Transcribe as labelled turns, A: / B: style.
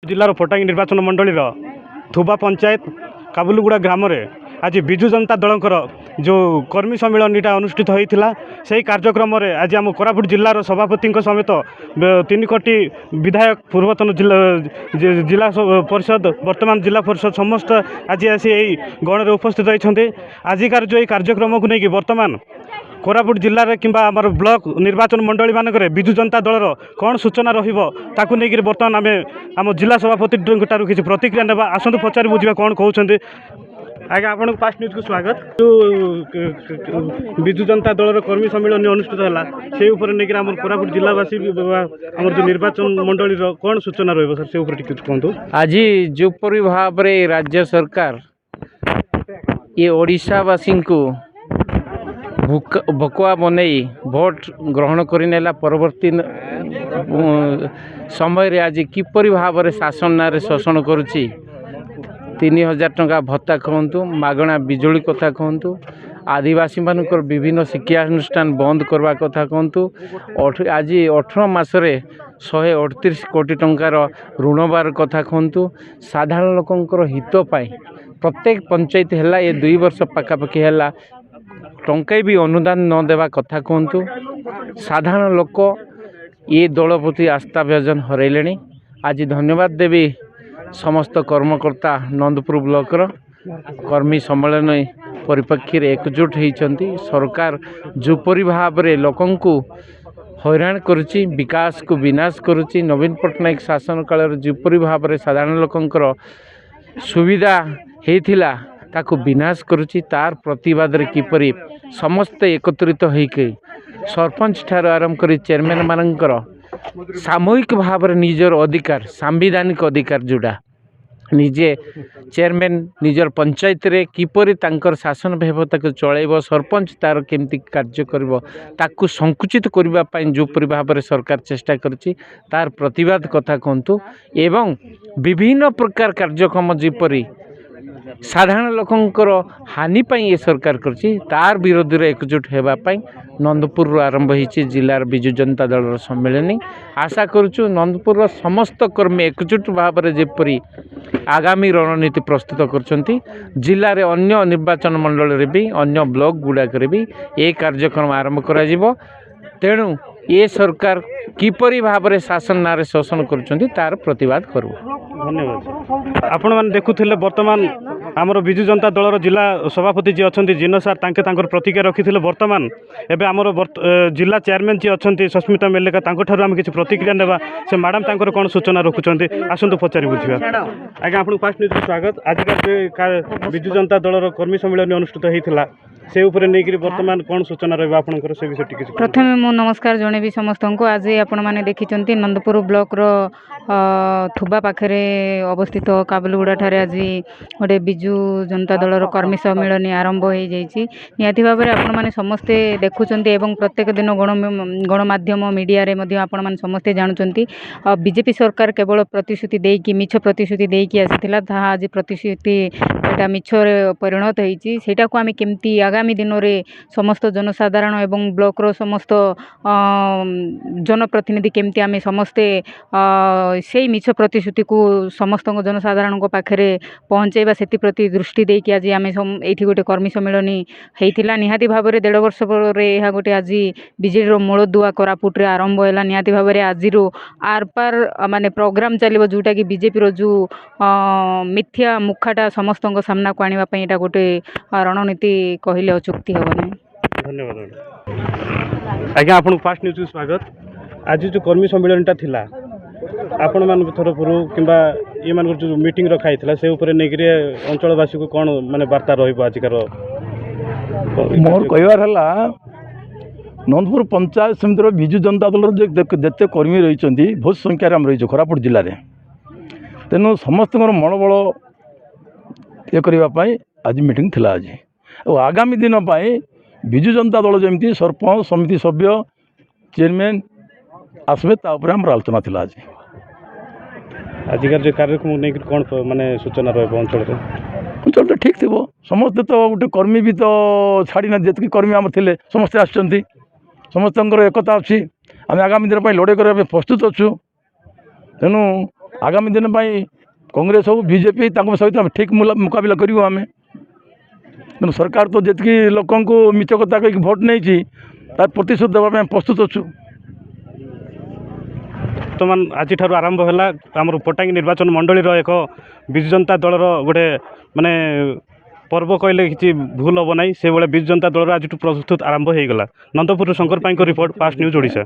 A: जिलार फटांगी निर्वाचन मंडल थुबा पंचायत काबुलुगुड़ा ग्राम आज विजु जनता दलकर जो कर्मी सम्मेलन अनुष्ठित होता से कार्यक्रम आज आम कोरापुट जिलार सभापति समेत 3 कोटी विधायक पूर्वतन जिला परिषद वर्तमान जिला परिषद समस्त आज आसी गण उपस्थित होती। आजिकार जो कार्यक्रम को लेकिन वर्तमान कोरापुट जिले में किंबा आमर ब्लॉक निर्वाचन मंडली मानक विजु जनता दलर कौन सूचना रही नहीं बर्तमान आम आम जिला सभापति किसी प्रतिक्रिया ना आसतु पचारि बुझा कौन कहते। आज्ञा आपन फास्ट न्यूज को स्वागत। जो विजु जनता दलर कर्मी सम्मेलन अनुष्ठित है से नहीं कोरापुट जिलावासी आम जो निर्वाचन मंडली कौन सूचना रही सर से कहतु।
B: आज जोपरी भाव में राज्य सरकार ये ओडिशावासी को भकुआ बनई भोट ग्रहण करनेला परवर्ती समय रे आज किपरि भाव में शासन ना शोषण करुच्ची 3000 टंका भत्ता कहतु मागणा बिजुली कथा कहतु आदिवासी मानकर विभिन्न शिक्षानुष्ठान बंद करवा कथा कहतु आज 18 मासरे 138 कोटी टंकार ऋणबार कथा कहतु साधारण लोकंकर हित पाई प्रत्येक पंचायत है ये 2 वर्ष पाखापाखि है टंका भी अनुदान न देवा कथा कहतु साधारण लोक ये दल प्रति आस्था व्यजन हरैले। आज धन्यवाद देवी समस्त कर्मकर्ता नंदपुर ब्लॉकर कर्मी सम्मेलन परिप्रेक्षी एकजुट होती सरकार जोपरी भाव में लोकं को हैरान करुच्ची विकास को विनाश करुच्ची नवीन पट्टनायक शासन काल जोपरी भाव में साधारण लोकंकर सुविधा होता ताकू विनाश करुच्ची तार प्रतिवाद रे किपरि समस्ते एकत्रित होइके सरपंच ठार आरंभ कर चेयरमैन मानकर सामूहिक भाव में निजर अधिकार सांविधानिक अधिकार जोड़ा निजे चेयरमैन निजर पंचायत रे किपरि तांकर शासन व्यवस्था को चलैब सरपंच तार केमती कार्य करिवो ताकू संकुचित करबा पई जोपरि भाव में सरकार चेष्टा करछि तार प्रतिवाद कथा कहतु एवं विभिन्न प्रकार कार्यक्रम जेपरि साधारण लोकंकर हानि पाई ये सरकार करछि तार विरोध रे एकजुट हेबा पाई नंदपुर आरंभ होइछि जिलार विजु जनता दल सम्मेलन आशा करुछु नंदपुर समस्त कर्मी एकजुट भाव में जेपरि आगामी रणनीति प्रस्तुत करछंती जिले में अन्य निर्वाचन मंडल रे भी अन्य ब्लॉक गुड़ाक भी ये कार्यक्रम आरंभ करा जिवो तेणु ये सरकार किपरि भाव में शासन ना शोषण करुछंती तार प्रतिवाद करू।
A: धन्यवाद। आपण मैंने देखुले बर्तमान आमर विजु जनता दलर जिला सभापति जी अच्छा जिन सार तांकर प्रतिक्रिया रखी बर्तमान एवं आमर जिला चेयरमैन जी अच्छा सस्मिता मेलेका आम किसी प्रतिक्रिया ना से मैडम तांकर कौन सूचना रखुंट आसतु पचारि बुझा। आज्ञा आपको फास्ट न्यूज स्वागत। आज विजु जनता दलर कर्मी सम्मेलन अनुष्ठित होता से उपरे नहीं बर्तमान कौन सूचना रहा आपंकर से विषय टी
C: प्रथम मु नमस्कार जनइबी समस्त को। आज आपण मैंने देखिं नंदपुर ब्लॉक थुबा पाखे अवस्थित काबुलुगुड़ा ठारे आज गोटे विजु जनता दलर कर्मी सम्मेलन आरंभ हो निहाती भाव में आपण मैंने समस्ते देखुंत एवं प्रत्येक दिन गणमाध्यम मीडिया रे मध्य आपण मैंने समस्ते जानुंट बीजेपी सरकार केवल प्रतिश्रुति देकी मिछ प्रतिश्रुति देकी आसीथिला ताहा आज प्रतिश्रुति एटा मिछ परिणत होईची सेटा को आमे केमती आगामी दिन में समस्त जनसाधारण एवं ब्लॉक रो समस्त जनप्रतिनिधि केमती आमे समस्ते से मिछ प्रतिश्रुति को समस्त जनसाधारण पाखे पहुँचेबा से प्रति दृष्टि देकी आज आम ये गोटे कर्मी सम्मेलन होता निहाती भाव में 1.5 वर्ष पर यह गोटे आज बीजेडी मूलदुआ कोरापुट रे आरंभ है निहाती भाव में आज आर पार माने प्रोग्राम चलो जोटा कि बीजेपी जो मिथ्या मुखाटा समस्त सामना को आने यहाँ गोटे रणनीति कहले अचुक्ति हेनी।
A: धन्यवाद। आज्ञा आपको फास्ट न्यूज स्वागत। आज जो कर्मी सम्मेलन थिला आपण मान तरफ किंबा ये मान जो मीटिंग रखाई से ऊपर नहीं अंचलवासी को कौन माने वार्ता रहिबो आजिकार
D: मोर कहवार है नंदपुर पंचायत समितिर विजु जनता दल जिते कर्मी रही बहुत संख्यार आम रही कोरापुट जिले में तेणु समस्त मनोबल ये करने आज मीटिंग थिला आज और आगामी दिन विजु जनता दल जमी सरपंच समिति सभ्य चेयरमैन आसबे तापर आम आलोचना थिला आज
A: आजिकार जो कार्यक्रम नहीं कौन माने सूचना रहा
D: अंचल तो ठीक थी समस्ते तो गोटे कर्मी भी तो छाड़ी ना जी कर्मी आम थे समस्ते आसुँच समस्त एकता अच्छी आम आगामी दिन लड़ाई करने प्रस्तुत अच्छु तेणु ଆଗାମୀ ଦିନ ପାଇଁ କଂଗ୍ରେସ ହଉ ବିଜେପି ତାଙ୍କ ସହିତ ଆମେ ଠିକ୍ ମୁକାବିଲା କରିବୁ ଆମେ। ତେଣୁ ସରକାର ତ ଯେତିକି ଲୋକଙ୍କୁ ମିଛ କଥା କହିକି ଭୋଟ୍ ନେଇଛି ତାର ପ୍ରତିଶୋଧ ଦେବା ପାଇଁ ପ୍ରସ୍ତୁତ ଅଛୁ।
A: ବର୍ତ୍ତମାନ ଆଜିଠାରୁ ଆରମ୍ଭ ହେଲା ଆମର ପଟାଙ୍ଗୀ ନିର୍ବାଚନ ମଣ୍ଡଳୀର ଏକ ବିଜୁ ଜନତା ଦଳର ଗୋଟେ ମାନେ ପର୍ବ କହିଲେ କିଛି ଭୁଲ ହେବ ନାହିଁ। ସେଭଳିଆ ବିଜୁ ଜନତା ଦଳର ଆଜିଠୁ ପ୍ରସ୍ତୁତ ଆରମ୍ଭ ହୋଇଗଲା। ନନ୍ଦପୁରରୁ ଶଙ୍କର ପାଇଙ୍କ ରିପୋର୍ଟ, ଫାଷ୍ଟ ନ୍ୟୁଜ୍ ଓଡ଼ିଶା।